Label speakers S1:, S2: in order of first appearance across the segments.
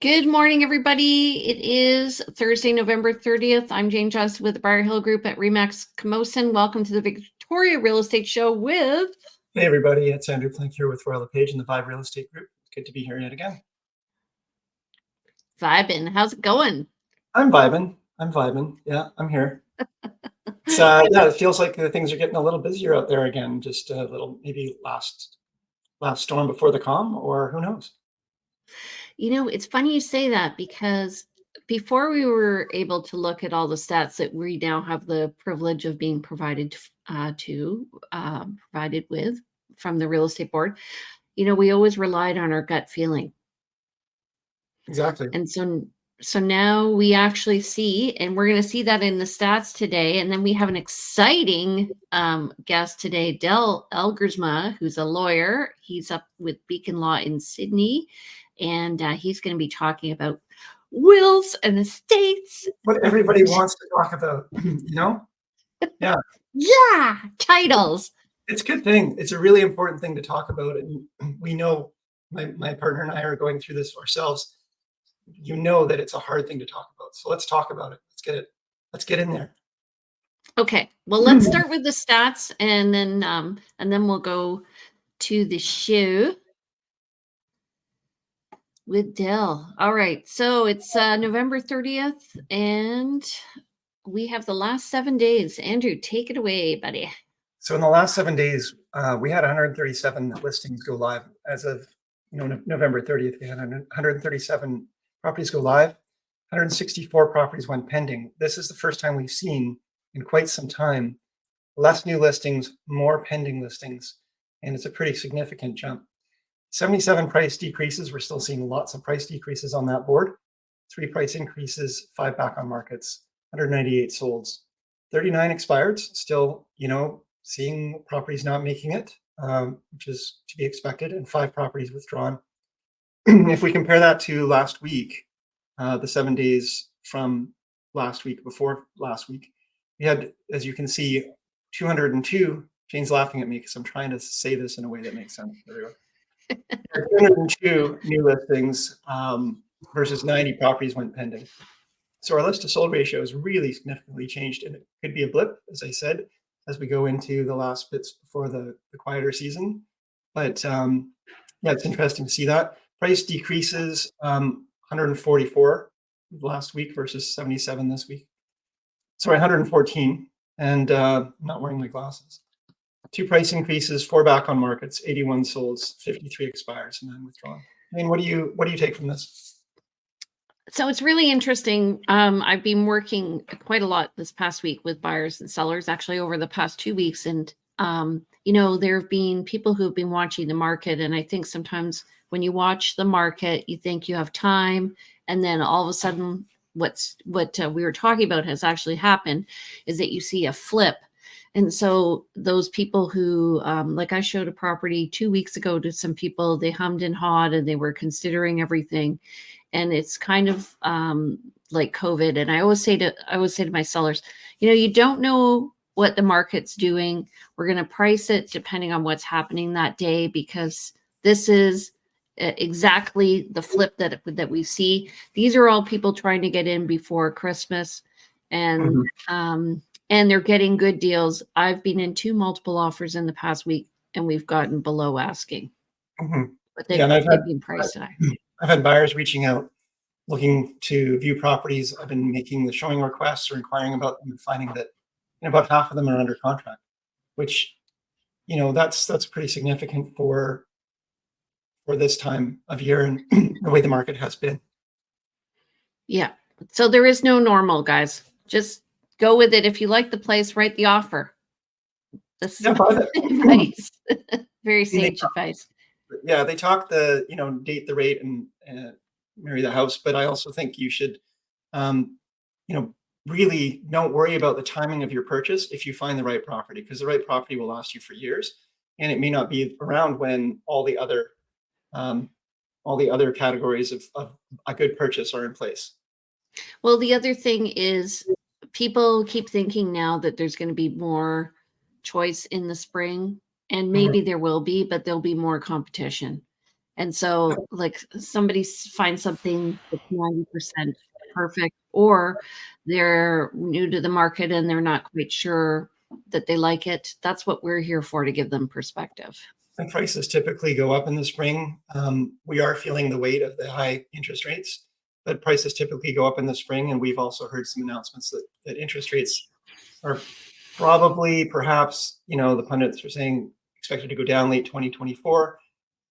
S1: Good morning, everybody. It is Thursday, November 30th. I'm Jane Johnston with the Briar Hill Group at Remax Camosun. Welcome to the Victoria Real Estate Show with...
S2: Hey, everybody. It's Andrew Plink here with Royal LePage and the Vibe Real Estate Group. Good to be here yet again.
S1: Vibin'. How's it going?
S2: I'm vibing. Yeah, I'm here. It feels like things are getting a little busier out there again. Just a little, maybe last storm before the calm, or who knows?
S1: You know, it's funny you say that because before we were able to look at all the stats that we now have the privilege of being provided with from the real estate board, you know, we always relied on our gut feeling.
S2: Exactly.
S1: And so now we actually see, and we're going to see that in the stats today. And then we have an exciting guest today, Del Elgersma, who's a lawyer. He's up with Beacon Law in Sydney, and he's going to be talking about wills and estates.
S2: What everybody wants to talk about, you know? Yeah.
S1: Yeah, titles.
S2: It's a good thing. It's a really important thing to talk about. And we know, my partner and I are going through this ourselves. You know that it's a hard thing to talk about. So let's talk about it. Let's get in there.
S1: Okay. Well, let's start with the stats and then we'll go to the show with Del. All right. So it's November 30th and we have the last 7 days. Andrew, take it away, buddy.
S2: So in the last 7 days, we had 137 listings go live. As of November 30th, we had 137 properties go live. 164 properties went pending. This is the first time we've seen in quite some time less new listings, more pending listings, and it's a pretty significant jump. 77 price decreases. We're still seeing lots of price decreases on that board. 3 price increases, 5 back on markets, 198 solds. 39 expireds, still, seeing properties not making it, which is to be expected, and 5 properties withdrawn. If we compare that to last week, the 7 days from last week, before last week, we had, as you can see, 202. Jane's laughing at me because I'm trying to say this in a way that makes sense. There we go. 202 new listings versus 90 properties went pending. So our list to sold ratio has really significantly changed, and it could be a blip, as I said, as we go into the last bits before the quieter season. But it's interesting to see that. Price decreases 144 last week versus 77 this week. Sorry, 114, and I'm not wearing my glasses. 2 price increases, 4 back on markets, 81 solds, 53 expires, and 9 withdrawn. I mean, what do you take from this?
S1: So it's really interesting. I've been working quite a lot this past week with buyers and sellers, actually over the past 2 weeks. And, there have been people who have been watching the market. And I think sometimes when you watch the market, you think you have time. And then all of a sudden, what we were talking about has actually happened is that you see a flip. And so those people who, like I showed a property 2 weeks ago to some people, they hummed and hawed and they were considering everything. And it's kind of like COVID. And I always say to my sellers, you don't know what the market's doing. We're going to price it depending on what's happening that day, because this is exactly the flip that we see. These are all people trying to get in before Christmas, and they're getting good deals. I've been in 2 multiple offers in the past week, and we've gotten below asking. But they've been priced high.
S2: I've had buyers reaching out, looking to view properties. I've been making the showing requests or inquiring about them and finding that about half of them are under contract, which, that's pretty significant for this time of year and the way the market has been.
S1: Yeah. So there is no normal, guys. Just go with it. If you like the place, write the offer. This is advice. Very sage advice.
S2: Yeah, they talk date the rate and marry the house, but I also think you should, really don't worry about the timing of your purchase if you find the right property, because the right property will last you for years, and it may not be around when all the other categories of a good purchase are in place.
S1: Well, the other thing is people keep thinking now that there's going to be more choice in the spring, and maybe there will be, but there'll be more competition. And so like somebody finds something that's 90% perfect, or they're new to the market and they're not quite sure that they like it. That's what we're here for, to give them perspective.
S2: And prices typically go up in the spring. We are feeling the weight of the high interest rates, but prices typically go up in the spring. And we've also heard some announcements that interest rates are probably, perhaps, the pundits are saying expected to go down late 2024.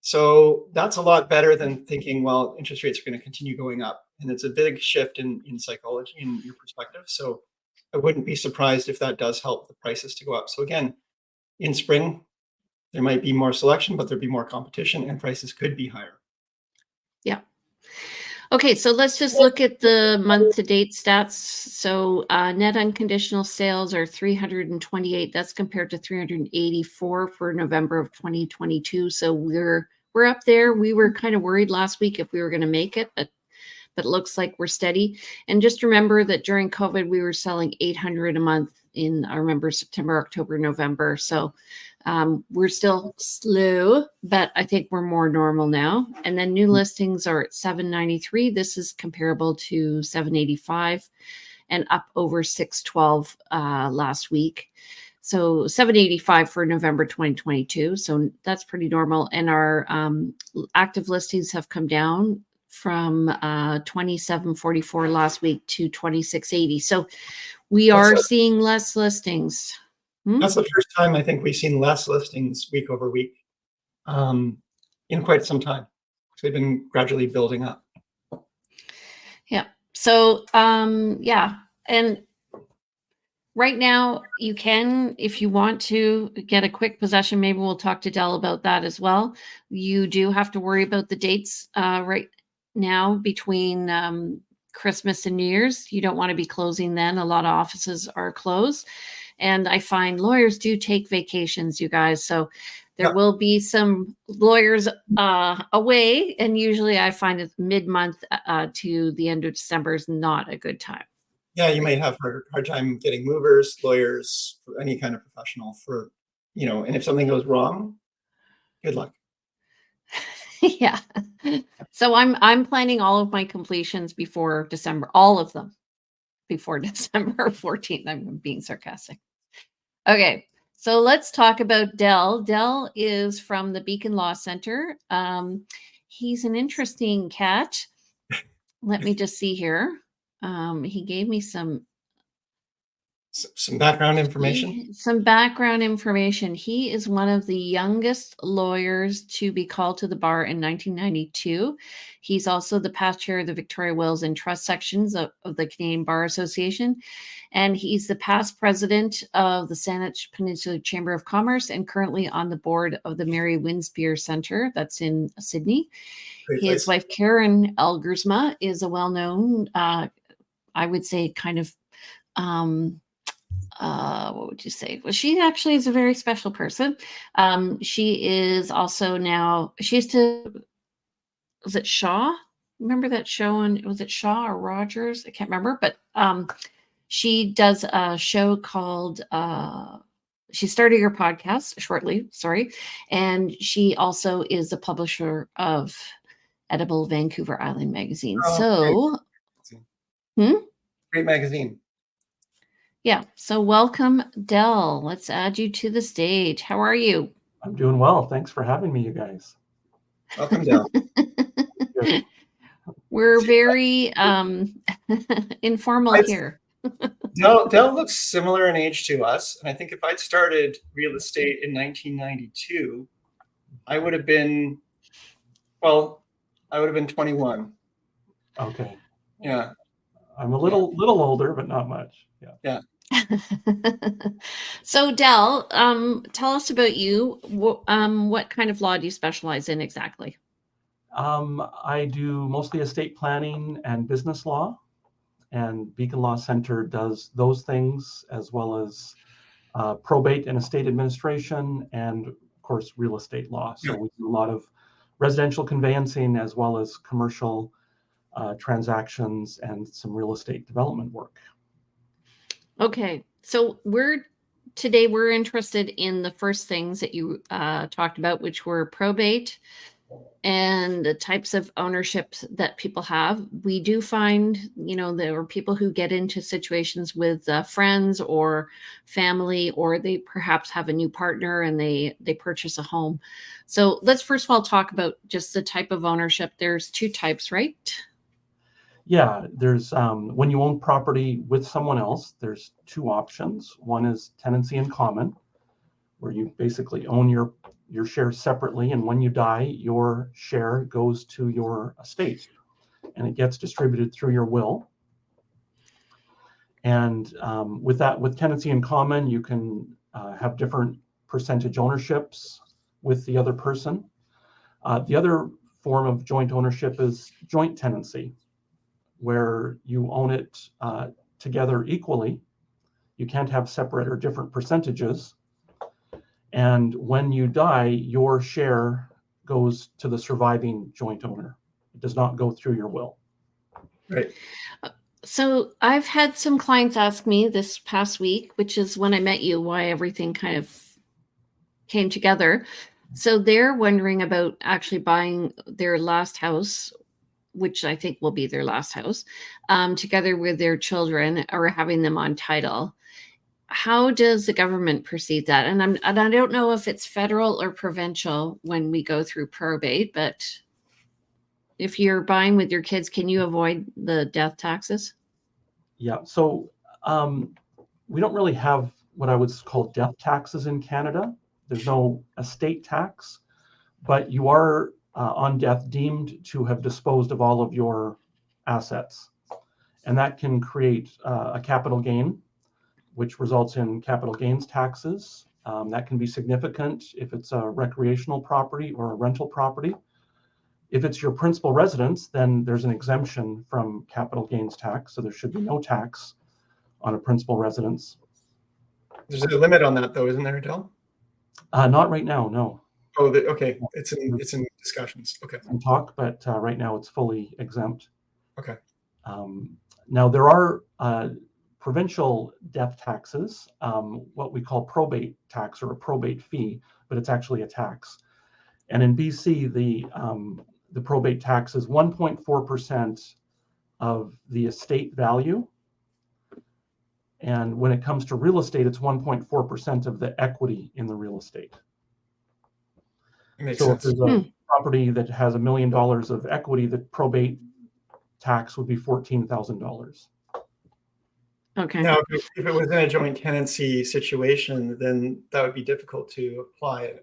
S2: So that's a lot better than thinking, well, interest rates are going to continue going up. And it's a big shift in psychology and your perspective. So I wouldn't be surprised if that does help the prices to go up. So again, in spring, there might be more selection, but there'd be more competition and prices could be higher.
S1: Yeah. Okay, so let's just look at the month-to-date stats. So net unconditional sales are 328. That's compared to 384 for November of 2022. So we're up there. We were kind of worried last week if we were going to make it, but it looks like we're steady. And just remember that during COVID, we were selling 800 a month in, I remember, September, October, November. So we're still slow, but I think we're more normal now. And then new listings are at 793. This is comparable to 785 and up over 612 last week. So 785 for November 2022. So that's pretty normal. And our active listings have come down from 2744 last week to 2680. So we are seeing less listings.
S2: That's the first time I think we've seen less listings week over week in quite some time. So they've been gradually building up.
S1: Yeah. So, yeah. And right now you can, if you want to get a quick possession, maybe we'll talk to Dell about that as well. You do have to worry about the dates right now between Christmas and New Year's. You don't want to be closing then. A lot of offices are closed. And I find lawyers do take vacations, you guys. So there will be some lawyers away. And usually I find it mid-month to the end of December is not a good time.
S2: Yeah, you might have a hard time getting movers, lawyers, for any kind of professional and if something goes wrong, good luck.
S1: Yeah. So I'm planning all of my completions before December, all of them before December 14th. I'm being sarcastic. Okay, so let's talk about Dell. Dell is from the Beacon Law Center. He's an interesting cat. Let me just see here. He gave me some
S2: background information.
S1: Some background information. He is one of the youngest lawyers to be called to the bar in 1992. He's also the past chair of the Victoria Wills and Trust sections of the Canadian Bar Association. And he's the past president of the Saanich Peninsula Chamber of Commerce and currently on the board of the Mary Winspear Center that's in Sydney. His wife, Karen Elgersma, is a well-known, I would say, kind of, what would you say? Well, she actually is a very special person. She is also now, she used to, was it Shaw? Remember that show on, was it Shaw or Rogers? I can't remember, but she does a show called, she started her podcast shortly, sorry. And she also is a publisher of Edible Vancouver Island magazine.
S2: Great magazine.
S1: Yeah. So welcome, Dell. Let's add you to the stage. How are you?
S3: I'm doing well. Thanks for having me, you guys.
S2: Welcome, Dell.
S1: We're very informal here.
S2: Dell looks similar in age to us. And I think if I'd started real estate in 1992, I would have been 21.
S3: Okay.
S2: Yeah.
S3: I'm a little older, but not much.
S2: Yeah.
S1: So Dell, tell us about you. What kind of law do you specialize in exactly?
S3: I do mostly estate planning and business law, and Beacon Law Center does those things as well as probate and estate administration, and of course real estate law. So we do a lot of residential conveyancing as well as commercial transactions and some real estate development work. Okay,
S1: so we're interested in the first things that you talked about, which were probate and the types of ownerships that people have. We do find, there are people who get into situations with friends or family, or they perhaps have a new partner and they purchase a home. So let's first of all talk about just the type of ownership. There's two types, right?
S3: Yeah, there's when you own property with someone else, there's two options. One is tenancy in common, where you basically own your share separately, and when you die, your share goes to your estate, and it gets distributed through your will. And with tenancy in common, you can have different percentage ownerships with the other person. The other form of joint ownership is joint tenancy, where you own it together equally. You can't have separate or different percentages. And when you die, your share goes to the surviving joint owner. It does not go through your will.
S2: Right.
S1: So I've had some clients ask me this past week, which is when I met you, why everything kind of came together. So they're wondering about actually buying their last house, which I think will be their last house, together with their children, or having them on title. How does the government perceive that? And I don't know if it's federal or provincial when we go through probate, but if you're buying with your kids, can you avoid the death taxes?
S3: Yeah, so we don't really have what I would call death taxes in Canada. There's no estate tax, but you are on death deemed to have disposed of all of your assets. And that can create a capital gain, which results in capital gains taxes. That can be significant if it's a recreational property or a rental property. If it's your principal residence, then there's an exemption from capital gains tax, so there should be no tax on a principal residence.
S2: There's a limit on that, though, isn't there, Adele?
S3: Not right now, no.
S2: Oh, okay. It's in discussions. Okay.
S3: Some talk, but right now it's fully exempt.
S2: Okay.
S3: Now there are provincial death taxes, what we call probate tax or a probate fee, but it's actually a tax. And in BC, the probate tax is 1.4% of the estate value. And when it comes to real estate, it's 1.4% of the equity in the real estate.
S2: Makes
S3: so
S2: sense.
S3: If there's a property that has $1 million of equity, the probate tax would be $14,000.
S1: Okay.
S2: Now, if it was in a joint tenancy situation, then that would be difficult to apply.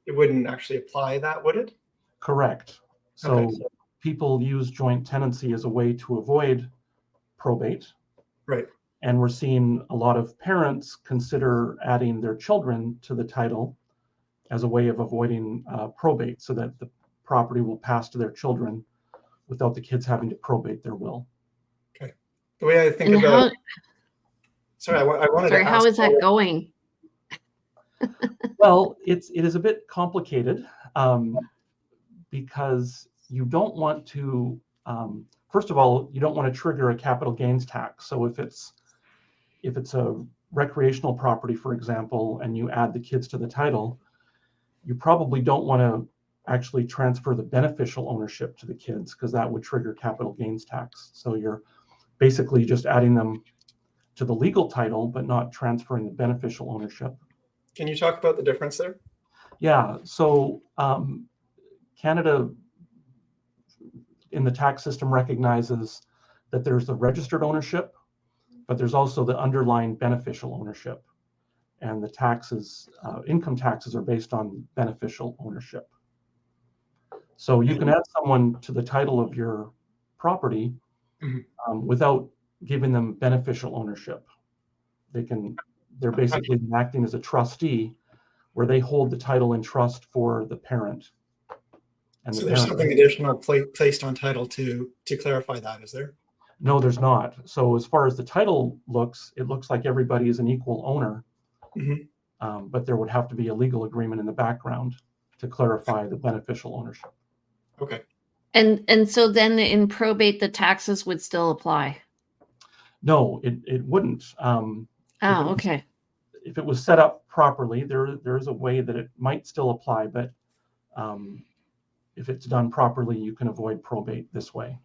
S2: It wouldn't actually apply that, would it?
S3: Correct. So
S2: Okay.
S3: People use joint tenancy as a way to avoid probate.
S2: Right.
S3: And we're seeing a lot of parents consider adding their children to the title as a way of avoiding probate, so that the property will pass to their children without the kids having to probate their will.
S2: Okay. The way I think about... Sorry, I wanted to ask...
S1: how is that going?
S3: Well, it is a bit complicated because you don't want to, first of all, you don't want to trigger a capital gains tax. So if it's a recreational property, for example, and you add the kids to the title, you probably don't want to actually transfer the beneficial ownership to the kids, because that would trigger capital gains tax. So you're basically just adding them to the legal title, but not transferring the beneficial ownership.
S2: Can you talk about the difference there?
S3: Yeah, so Canada in the tax system recognizes that there's the registered ownership, but there's also the underlying beneficial ownership. And the taxes, income taxes, are based on beneficial ownership. So you can add someone to the title of your property without giving them beneficial ownership. They're basically acting as a trustee, where they hold the title in trust for the parent. And
S2: so there's something additional placed on title to clarify that, is there?
S3: No, there's not. So as far as the title looks, it looks like everybody is an equal owner, but there would have to be a legal agreement in the background to clarify the beneficial ownership.
S2: Okay.
S1: And so then in probate, the taxes would still apply?
S3: No, it wouldn't.
S1: Okay.
S3: If it was set up properly, there is a way that it might still apply, but if it's done properly, you can avoid probate this way.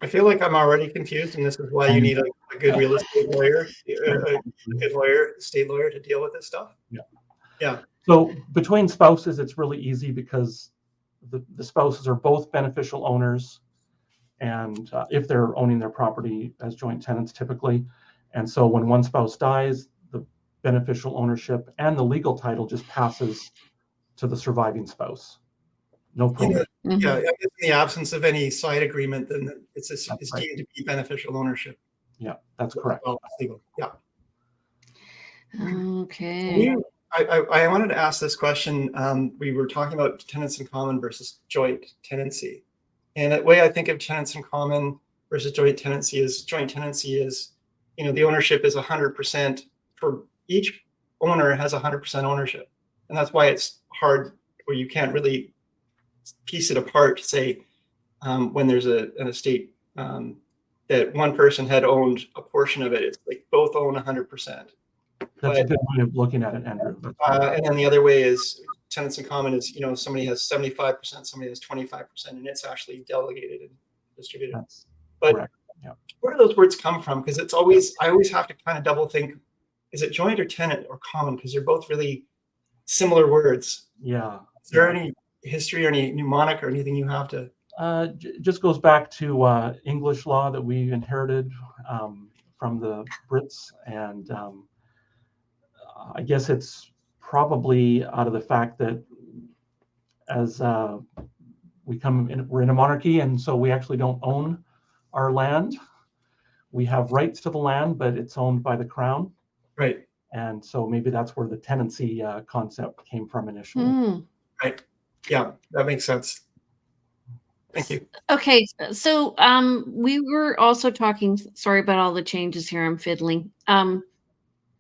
S2: I feel like I'm already confused, and this is why you need a good real estate lawyer, a good lawyer, state lawyer to deal with this stuff.
S3: Yeah.
S2: Yeah.
S3: So between spouses, it's really easy because the spouses are both beneficial owners, and if they're owning their property as joint tenants typically. And so when one spouse dies, the beneficial ownership and the legal title just passes to the surviving spouse. No probate.
S2: Yeah, in the absence of any side agreement, then it's
S3: right.
S2: deemed to be beneficial ownership.
S3: Yeah, that's correct.
S2: Well, legal. Yeah.
S1: Okay.
S2: I wanted to ask this question. We were talking about tenants in common versus joint tenancy. And the way I think of tenants in common versus joint tenancy is, the ownership is 100% for each owner has 100% ownership. And that's why it's hard, where you can't really piece it apart to say when there's an estate that one person had owned a portion of it, it's like both own 100%.
S3: That's a good way of looking at it, Andrew.
S2: And then the other way is tenants in common is, somebody has 75%, somebody has 25%, and it's actually delegated and distributed.
S3: That's
S2: but
S3: correct. Yeah.
S2: Where do those words come from? Because I always have to kind of double think, is it joint or tenant or common? Because they're both really similar words.
S3: Yeah.
S2: Is there any history or any mnemonic or anything you have to?
S3: Just goes back to English law that we inherited from the Brits, and I guess it's probably out of the fact that as we're in a monarchy, and so we actually don't own our land. We have rights to the land, but it's owned by the crown.
S2: Right.
S3: And so maybe that's where the tenancy concept came from initially.
S2: Right. Yeah, that makes sense. Thank you.
S1: Okay, so we were also talking, sorry about all the changes here, I'm fiddling,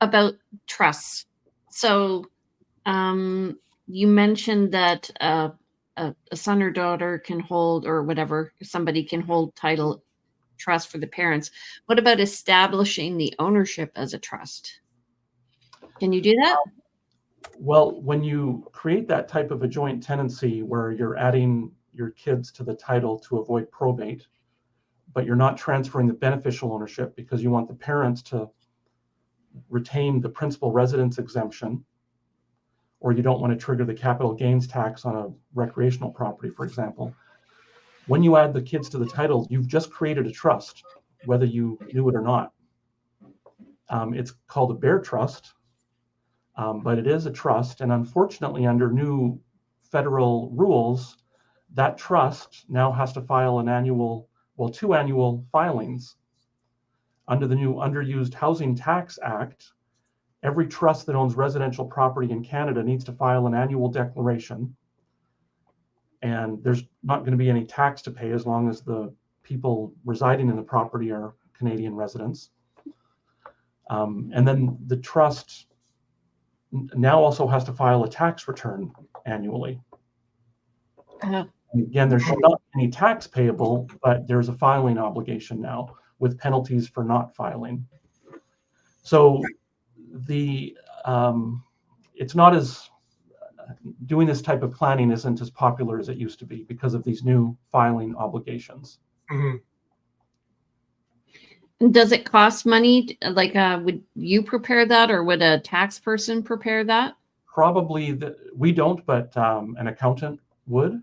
S1: about trusts. So you mentioned that a son or daughter can hold, or whatever, somebody can hold title trust for the parents. What about establishing the ownership as a trust? Can you do that?
S3: Well, when you create that type of a joint tenancy where you're adding your kids to the title to avoid probate, but you're not transferring the beneficial ownership because you want the parents to retain the principal residence exemption, or you don't want to trigger the capital gains tax on a recreational property, for example. When you add the kids to the title, you've just created a trust, whether you knew it or not. It's called a bare trust, but it is a trust. And unfortunately, under new federal rules, that trust now has to file two annual filings. Under the new Underused Housing Tax Act, every trust that owns residential property in Canada needs to file an annual declaration. And there's not going to be any tax to pay as long as the people residing in the property are Canadian residents. And then the trust now also has to file a tax return annually. Again, there's not any tax payable, but there's a filing obligation now with penalties for not filing. So it's not as doing this type of planning isn't as popular as it used to be because of these new filing obligations.
S2: Mm-hmm.
S1: Does it cost money? Like, would you prepare that, or would a tax person prepare that?
S3: Probably we don't, but an accountant would.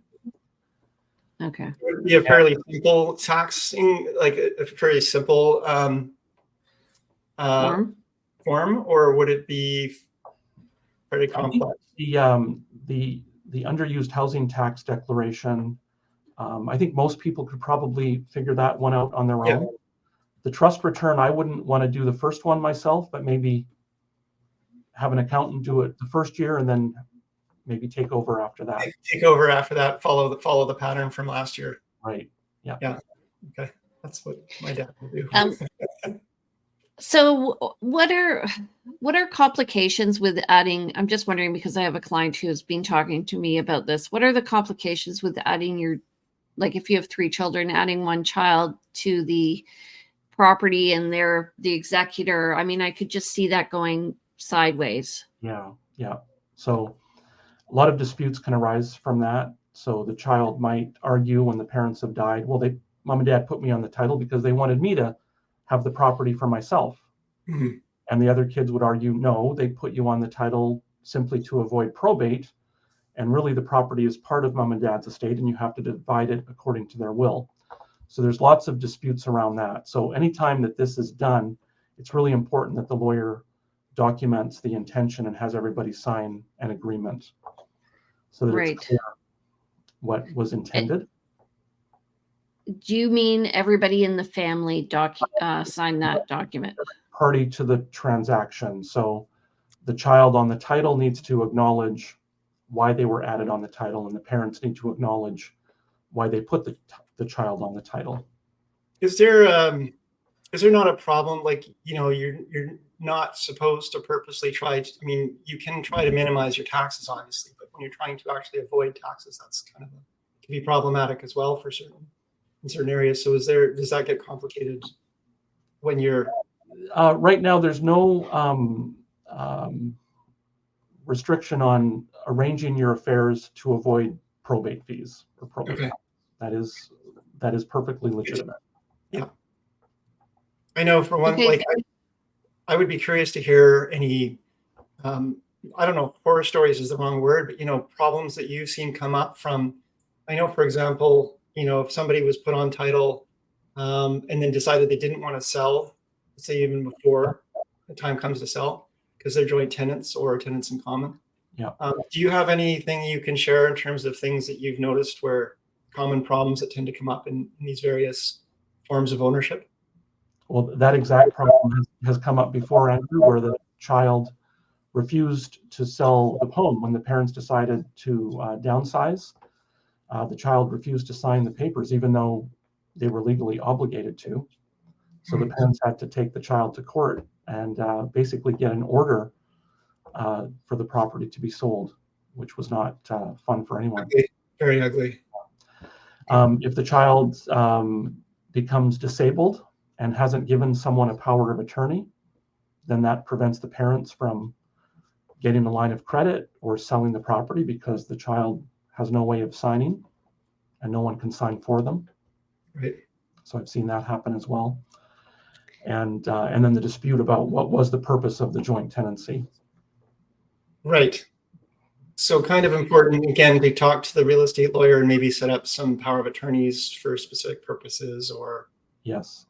S1: Okay.
S2: It would be a fairly simple taxing, like a fairly simple form, or would it be very complex?
S3: The underused housing tax declaration, I think most people could probably figure that one out on their own. The trust return, I wouldn't want to do the first one myself, but maybe have an accountant do it the first year and then maybe take over after that.
S2: Follow the pattern from last year.
S3: Right. Yeah.
S2: Yeah. Okay. That's what my dad would do.
S1: So what are complications with adding, I'm just wondering, because I have a client who's been talking to me about this. What are the complications with adding like if you have 3 children, adding one child to the property and they're the executor? I mean, I could just see that going sideways.
S3: Yeah. So a lot of disputes can arise from that. So the child might argue when the parents have died, well, mom and dad put me on the title because they wanted me to have the property for myself.
S2: Mhm.
S3: And the other kids would argue, no, they put you on the title simply to avoid probate. And really the property is part of mom and dad's estate and you have to divide it according to their will. So there's lots of disputes around that. So anytime that this is done, it's really important that the lawyer documents the intention and has everybody sign an agreement so that
S1: Right.
S3: it's clear what was intended.
S1: Do you mean everybody in the family sign that document?
S3: Party to the transaction. So the child on the title needs to acknowledge why they were added on the title, and the parents need to acknowledge why they put the child on the title.
S2: Is there not a problem, like, you're not supposed to purposely try to, I mean, you can try to minimize your taxes, obviously, but when you're trying to actually avoid taxes, that's kind of can be problematic as well in certain areas. So does that get complicated when you're
S3: right now, there's no restriction on arranging your affairs to avoid probate fees or probate.
S2: Okay.
S3: That is perfectly legitimate.
S2: Yeah. I know for one,
S1: Okay.
S2: like I would be curious to hear any, I don't know, horror stories is the wrong word, but problems that you've seen come up from, I know, for example, if somebody was put on title and then decided they didn't want to sell, say even before the time comes to sell, because they're joint tenants or tenants in common.
S3: Yeah.
S2: Do you have anything you can share in terms of things that you've noticed where common problems that tend to come up in these various forms of ownership?
S3: Well, that exact problem has come up before, Andrew, where the child refused to sell the home when the parents decided to downsize. The child refused to sign the papers, even though they were legally obligated to. So the parents had to take the child to court and basically get an order for the property to be sold, which was not fun for anyone.
S2: Ugly. Very ugly.
S3: If the child becomes disabled and hasn't given someone a power of attorney, then that prevents the parents from getting a line of credit or selling the property because the child has no way of signing and no one can sign for them.
S2: Right.
S3: So I've seen that happen as well. And then the dispute about what was the purpose of the joint tenancy.
S2: Right. So kind of important, again, to talk to the real estate lawyer and maybe set up some power of attorneys for specific purposes or.
S3: Yes,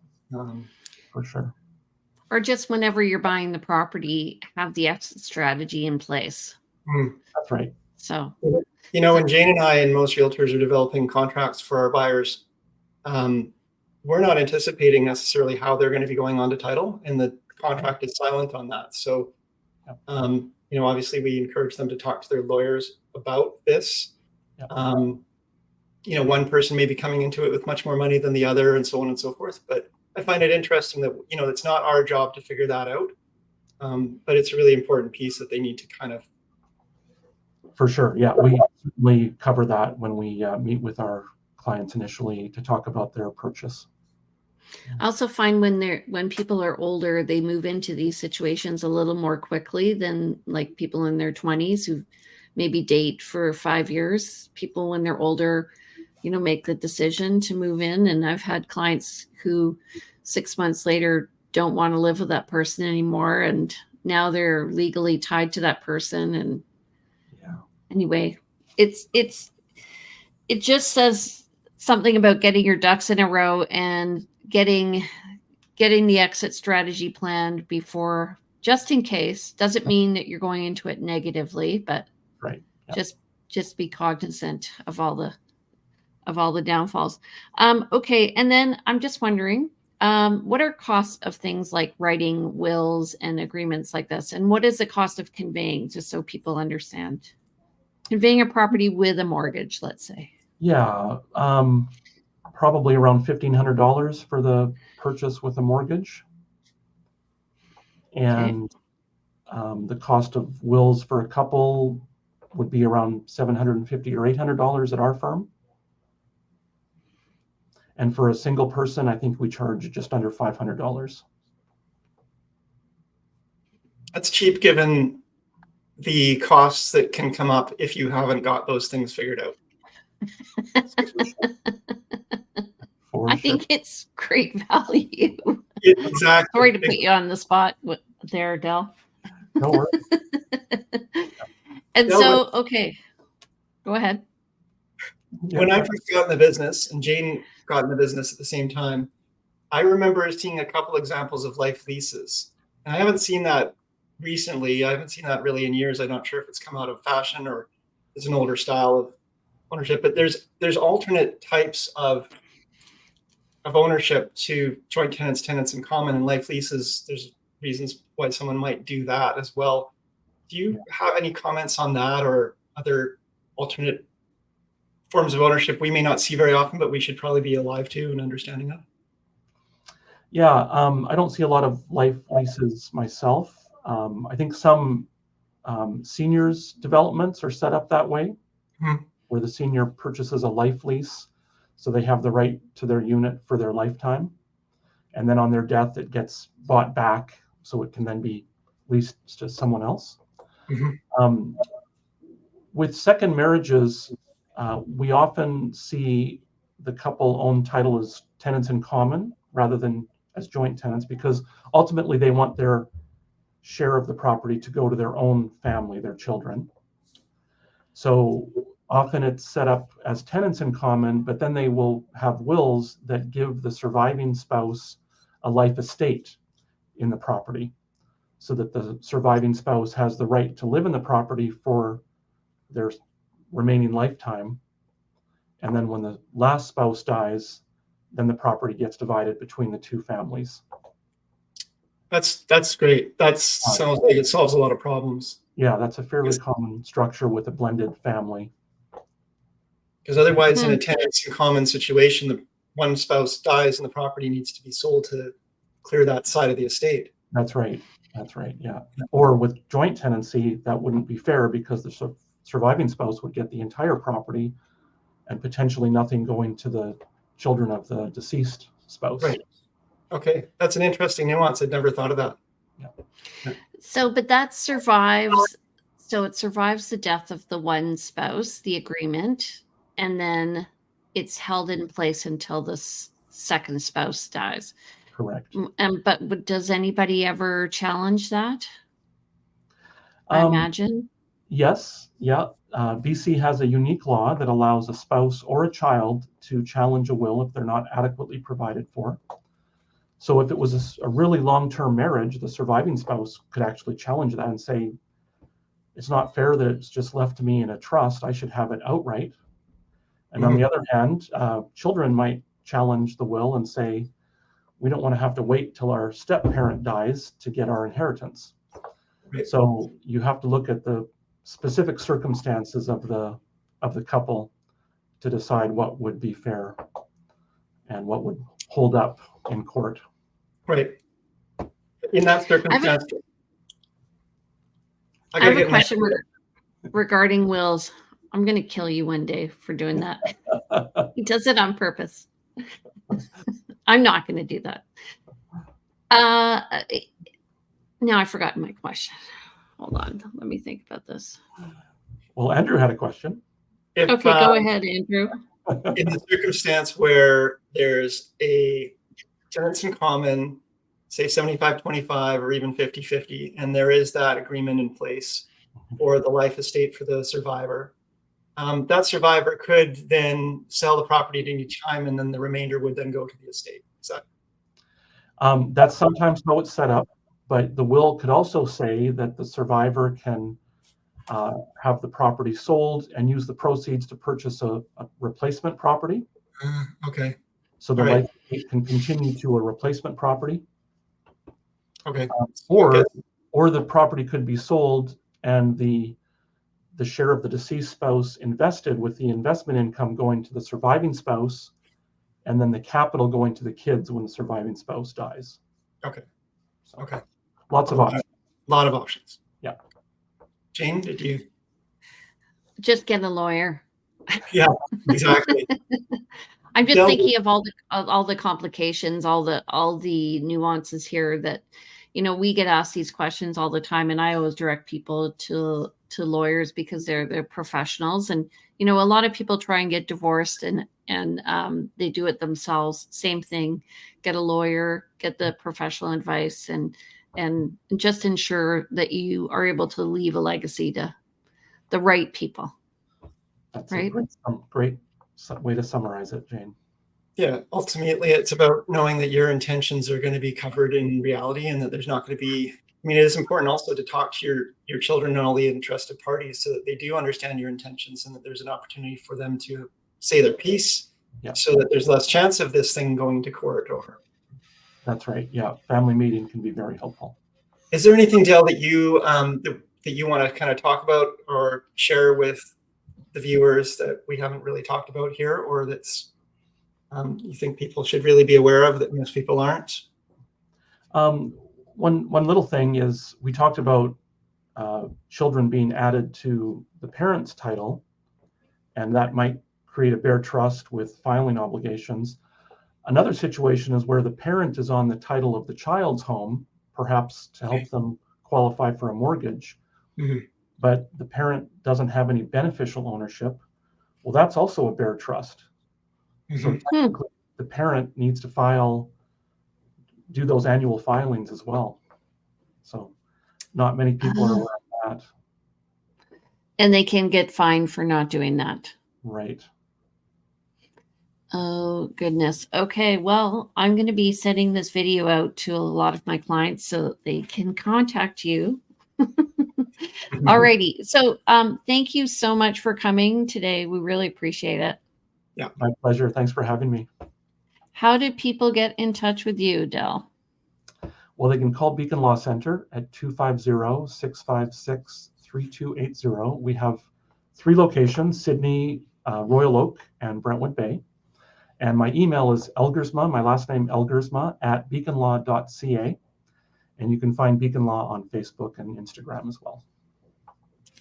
S3: for sure.
S1: Or just whenever you're buying the property, have the exit strategy in place.
S3: That's right.
S1: So,
S2: when Jane and I and most realtors are developing contracts for our buyers, we're not anticipating necessarily how they're going to be going on to title, and the contract is silent on that. So, obviously we encourage them to talk to their lawyers about this. One person may be coming into it with much more money than the other and so on and so forth. But I find it interesting that, it's not our job to figure that out. But it's a really important piece that they need to kind of.
S3: For sure. Yeah, we cover that when we meet with our clients initially to talk about their purchase.
S1: I also find when people are older, they move into these situations a little more quickly than like people in their 20s who maybe date for 5 years. People when they're older, make the decision to move in. And I've had clients who 6 months later don't want to live with that person anymore. And now they're legally tied to that person. And anyway, it just says something about getting your ducks in a row and getting the exit strategy planned before, just in case. Doesn't mean that you're going into it negatively, but
S3: right.
S1: Just be cognizant of all the downfalls. Okay, and then I'm just wondering, what are costs of things like writing wills and agreements like this, and what is the cost of conveying, just so people understand? Conveying a property with a mortgage, let's say.
S3: Yeah, probably around $1,500 for the purchase with a mortgage. And the cost of wills for a couple would be around $750 or $800 at our firm. And for a single person, I think we charge just under $500.
S2: That's cheap given the costs that can come up if you haven't got those things figured out.
S3: For
S1: I
S3: sure.
S1: think it's great value.
S2: Exactly.
S1: Sorry to put you on the spot there, Del.
S3: No worries.
S1: And
S2: No,
S1: so, okay, go ahead.
S3: Yeah,
S2: when I first got in the business and Jane got in the business at the same time, I remember seeing a couple examples of life leases. And I haven't seen that recently. I haven't seen that really in years. I'm not sure if it's come out of fashion or it's an older style of ownership, but there's alternate types of ownership to joint tenants, tenants in common, and life leases. There's reasons why someone might do that as well. Do you have any comments on that or other alternate forms of ownership we may not see very often, but we should probably be alive to and understanding of?
S3: Yeah, I don't see a lot of life leases myself. I think some seniors developments are set up that way, where the senior purchases a life lease, so they have the right to their unit for their lifetime, and then on their death it gets bought back, so it can then be leased to someone else. With second marriages, we often see the couple own title as tenants in common rather than as joint tenants, because ultimately they want their share of the property to go to their own family, their children. So often it's set up as tenants in common, but then they will have wills that give the surviving spouse a life estate in the property, so that the surviving spouse has the right to live in the property for their remaining lifetime. And then when the last spouse dies, then the property gets divided between the two families.
S2: That's great. That sounds like it solves a lot of problems.
S3: Yeah, that's a fairly common structure with a blended family.
S2: Because otherwise, in a tenants in common situation, the one spouse dies and the property needs to be sold to clear that side of the estate.
S3: That's right. That's right. Yeah. Or with joint tenancy, that wouldn't be fair, because the surviving spouse would get the entire property and potentially nothing going to the children of the deceased spouse.
S2: Right. Okay. That's an interesting nuance. I'd never thought of that.
S3: Yeah.
S1: So, but that survives. So it survives the death of the one spouse, the agreement, and then it's held in place until the second spouse dies.
S3: Correct.
S1: But does anybody ever challenge that? I imagine.
S3: Yes. Yeah. BC has a unique law that allows a spouse or a child to challenge a will if they're not adequately provided for. So if it was a really long-term marriage, the surviving spouse could actually challenge that and say, it's not fair that it's just left to me in a trust. I should have it outright. And on the other hand, children might challenge the will and say, we don't want to have to wait till our step-parent dies to get our inheritance.
S2: Right.
S3: So you have to look at the specific circumstances of the couple to decide what would be fair and what would hold up in court.
S2: Right. In that circumstance,
S1: I have a question regarding wills. I'm going to kill you one day for doing that. He does it on purpose. I'm not going to do that. Now I've forgotten my question. Hold on. Let me think about this.
S3: Well, Andrew had a question.
S1: Okay, go ahead, Andrew.
S2: In the circumstance where there's a tenants in common, say 75-25 or even 50-50, and there is that agreement in place for the life estate for the survivor, that survivor could then sell the property at any time, and then the remainder would then go to the estate. Is that?
S3: That's sometimes how it's set up, but the will could also say that the survivor can have the property sold and use the proceeds to purchase a replacement property.
S2: Okay.
S3: So the life estate can continue to a replacement property.
S2: Okay.
S3: Or the property could be sold and the share of the deceased spouse invested, with the investment income going to the surviving spouse, and then the capital going to the kids when the surviving spouse dies.
S2: Okay.
S3: So,
S2: okay.
S3: Lots of options.
S2: A lot of options.
S3: Yeah.
S2: Jane, did you?
S1: Just get a lawyer.
S2: Yeah, exactly.
S1: I'm just thinking of all the complications, all the nuances here that, we get asked these questions all the time, and I always direct people to lawyers because they're professionals, and you know, a lot of people try and get divorced and they do it themselves. Same thing. Get a lawyer, get the professional advice, and just ensure that you are able to leave a legacy to the right people.
S3: That's
S1: right?
S3: a great way to summarize it, Jane.
S2: Yeah, ultimately, it's about knowing that your intentions are going to be covered in reality, and that there's not going to be. I mean, it is important also to talk to your children and all the interested parties so that they do understand your intentions, and that there's an opportunity for them to say their piece,
S3: Yeah.
S2: so that there's less chance of this thing going to court. Or
S3: that's right. Yeah, family meeting can be very helpful.
S2: is there anything, Dale, that you want to kind of talk about or share with the viewers that we haven't really talked about here, or that's you think people should really be aware of that most people aren't?
S3: One little thing is we talked about children being added to the parent's title, and that might create a bare trust with filing obligations. Another situation is where the parent is on the title of the child's home, perhaps to help them qualify for a mortgage, but the parent doesn't have any beneficial ownership. Well, that's also a bare trust. So technically, the parent needs to do those annual filings as well. So not many people are aware of that.
S1: And they can get fined for not doing that.
S3: Right.
S1: Oh, goodness. Okay, well, I'm going to be sending this video out to a lot of my clients so that they can contact you. Alrighty. So thank you so much for coming today. We really appreciate it.
S2: Yeah.
S3: My pleasure. Thanks for having me.
S1: How do people get in touch with you, Del?
S3: Well, they can call Beacon Law Center at 250-656-3280. We have 3 locations, Sydney, Royal Oak, and Brentwood Bay. And my email is Elgersma, my last name Elgersma, at beaconlaw.ca. And you can find Beacon Law on Facebook and Instagram as well.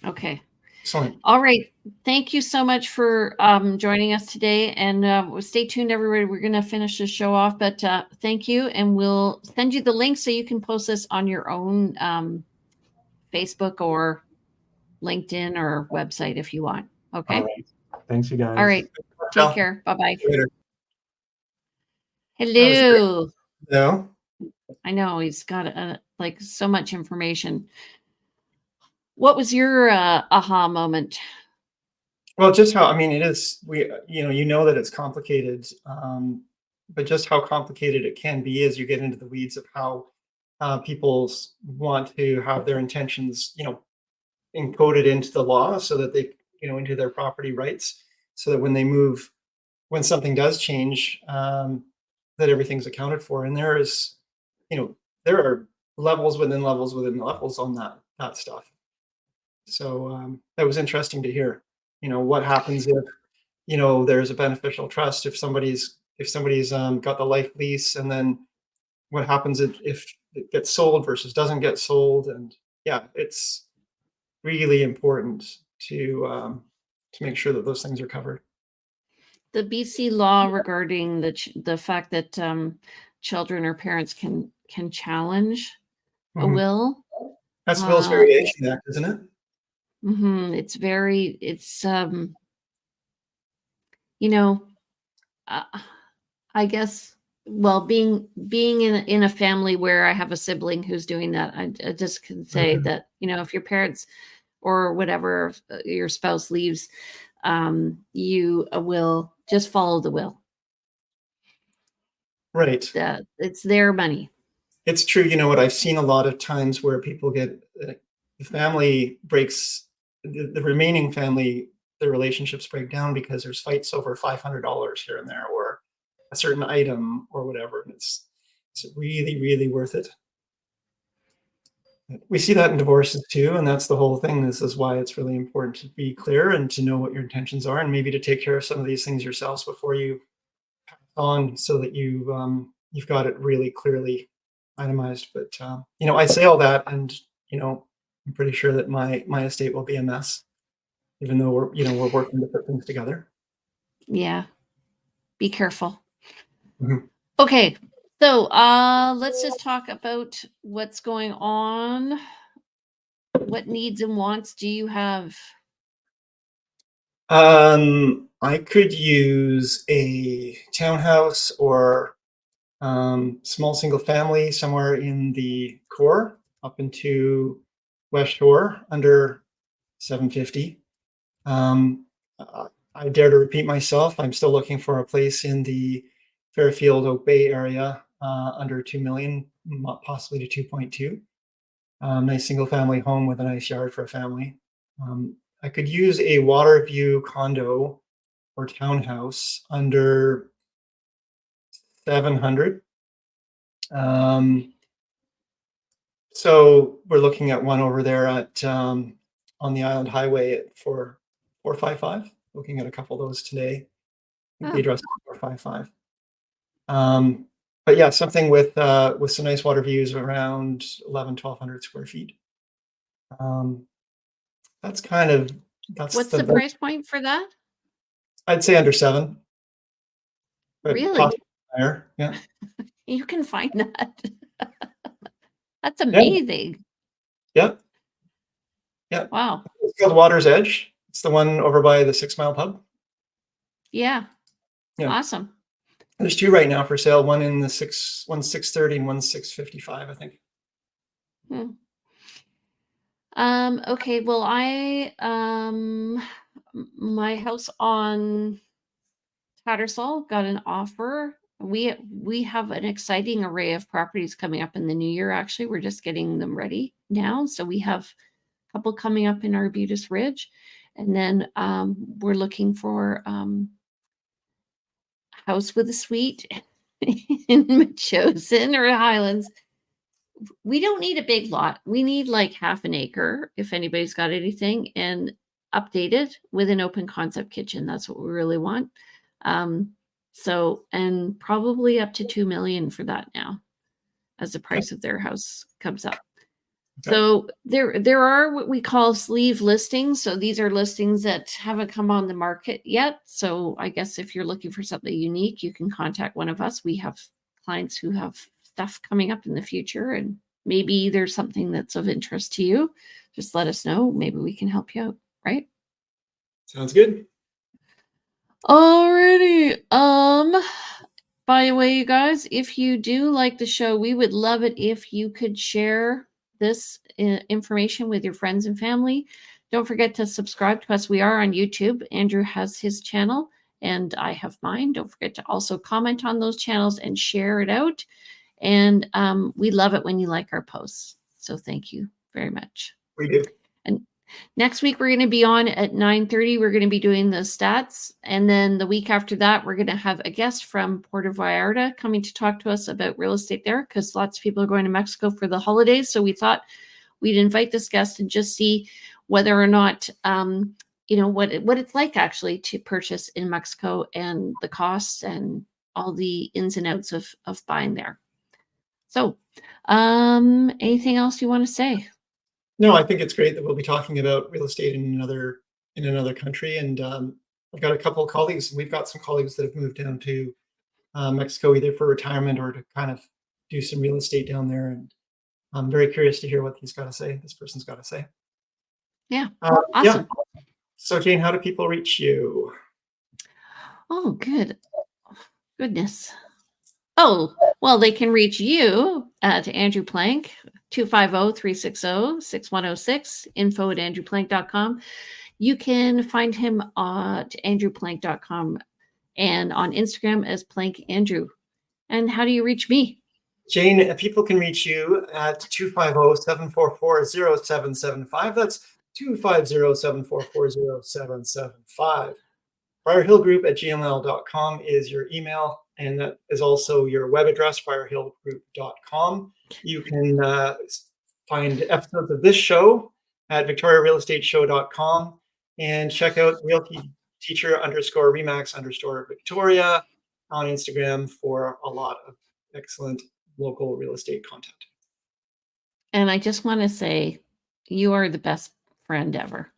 S1: Okay.
S2: Excellent.
S1: All right. Thank you so much for joining us today. And stay tuned, everybody. We're going to finish the show off. But thank you. And we'll send you the link so you can post this on your own Facebook or LinkedIn or website if you want. Okay.
S3: All right. Thanks, you guys.
S1: All right. Take care. Bye-bye.
S2: Later.
S1: Hello.
S2: No.
S1: I know he's got like so much information. What was your aha moment?
S2: Well, just how, I mean, it is, you know that it's complicated, but just how complicated it can be as you get into the weeds of how people want to have their intentions, encoded into the law so that they, into their property rights, so that when they move, when something does change, that everything's accounted for. And there is, there are levels within levels within levels on that stuff. So that was interesting to hear. What happens if there's a beneficial trust, if somebody's got the life lease, and then what happens if it gets sold versus doesn't get sold. And yeah, it's really important to make sure that those things are covered.
S1: The BC law regarding the fact that children or parents can challenge a will.
S2: That's Will's Variation Act, isn't it?
S1: It's very, I guess, well, being in a family where I have a sibling who's doing that, I just can say that, if your parents or whatever, your spouse leaves, you will just follow the will.
S2: Right.
S1: It's their money.
S2: It's true. You know what? I've seen a lot of times where people get, the family breaks, the remaining family, their relationships break down because there's fights over $500 here and there, or a certain item or whatever. And it's really, really worth it. We see that in divorces too, and that's the whole thing. This is why it's really important to be clear and to know what your intentions are, and maybe to take care of some of these things yourselves before you pass on, so that you've got it really clearly itemized. But I say all that, and I'm pretty sure that my estate will be a mess, even though we're working to put things together.
S1: Yeah, be careful. Okay. So let's just talk about what's going on. What needs and wants do you have?
S2: I could use a townhouse or small single family somewhere in the core up into West Shore under 750. I dare to repeat myself. I'm still looking for a place in the Fairfield Oak Bay area under 2 million, possibly to 2.2. Nice single family home with a nice yard for a family. I could use a water view condo or townhouse under 700. So we're looking at one over there at on the Island Highway at 455. Looking at a couple of those today. I think the address is 455. But yeah, something with some nice water views around 1,100-1,200 square feet. That's
S1: What's the price point for that?
S2: I'd say under 7. But
S1: Really?
S2: possibly higher. Yeah.
S1: You can find that. That's amazing.
S2: Yeah. Yeah.
S1: Wow.
S2: It's called Water's Edge. It's the one over by the 6 Mile Pub.
S1: Yeah.
S2: Yeah.
S1: Awesome.
S2: There's 2 right now for sale. One in the 630 and 655, I think.
S1: Okay. Well, my house on Tattersall got an offer. We have an exciting array of properties coming up in the new year. Actually, we're just getting them ready now. So we have a couple coming up in Arbutus Ridge, and then we're looking for house with a suite in Machosen or Highlands. We don't need a big lot. We need like half an acre if anybody's got anything, and updated with an open concept kitchen. That's what we really want. So, and probably up to 2 million for that now as the price of their house comes up. Okay. So there are what we call sleeve listings. So these are listings that haven't come on the market yet. So I guess if you're looking for something unique, you can contact one of us. We have clients who have stuff coming up in the future, and maybe there's something that's of interest to you. Just let us know. Maybe we can help you out, right?
S2: Sounds good.
S1: Alrighty. By the way, you guys, if you do like the show, we would love it if you could share this information with your friends and family. Don't forget to subscribe to us. We are on YouTube. Andrew has his channel and I have mine. Don't forget to also comment on those channels and share it out. And we love it when you like our posts. So thank you very much.
S2: We do.
S1: And next week, we're going to be on at 9:30. We're going to be doing the stats. And then the week after that, we're going to have a guest from Puerto Vallarta coming to talk to us about real estate there, because lots of people are going to Mexico for the holidays. So we thought we'd invite this guest and just see whether or not, what it's like actually to purchase in Mexico and the costs and all the ins and outs of buying there. So anything else you want to say?
S2: No, I think it's great that we'll be talking about real estate in another country. And I've got a couple of colleagues. We've got some colleagues that have moved down to Mexico either for retirement or to kind of do some real estate down there. And I'm very curious to hear what this person's got to say.
S1: Yeah. Awesome.
S2: Yeah. So Jane, how do people reach you?
S1: Oh, goodness. Oh, well, they can reach you at Andrew Plank, 250-360-6106, info@andrewplank.com. You can find him at andrewplank.com and on Instagram as Plank Andrew. And how do you reach me?
S2: Jane, people can reach you at 250-744-0775. That's 250-744-0775. BriarHillGroup@gmail.com is your email, and that is also your web address, BriarHillGroup.com. You can find episodes of this show at VictoriaRealEstateShow.com and check out realtyteacher_Remax_Victoria on Instagram for a lot of excellent local real estate content.
S1: And I just want to say, you are the best friend ever.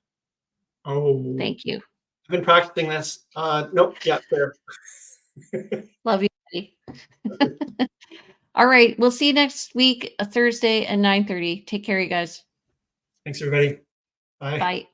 S2: Oh,
S1: thank you.
S2: I've been practicing this. Nope. Yeah, fair.
S1: Love you, buddy. All right. We'll see you next week, a Thursday at 9:30. Take care, you guys.
S2: Thanks, everybody. Bye.
S1: Bye.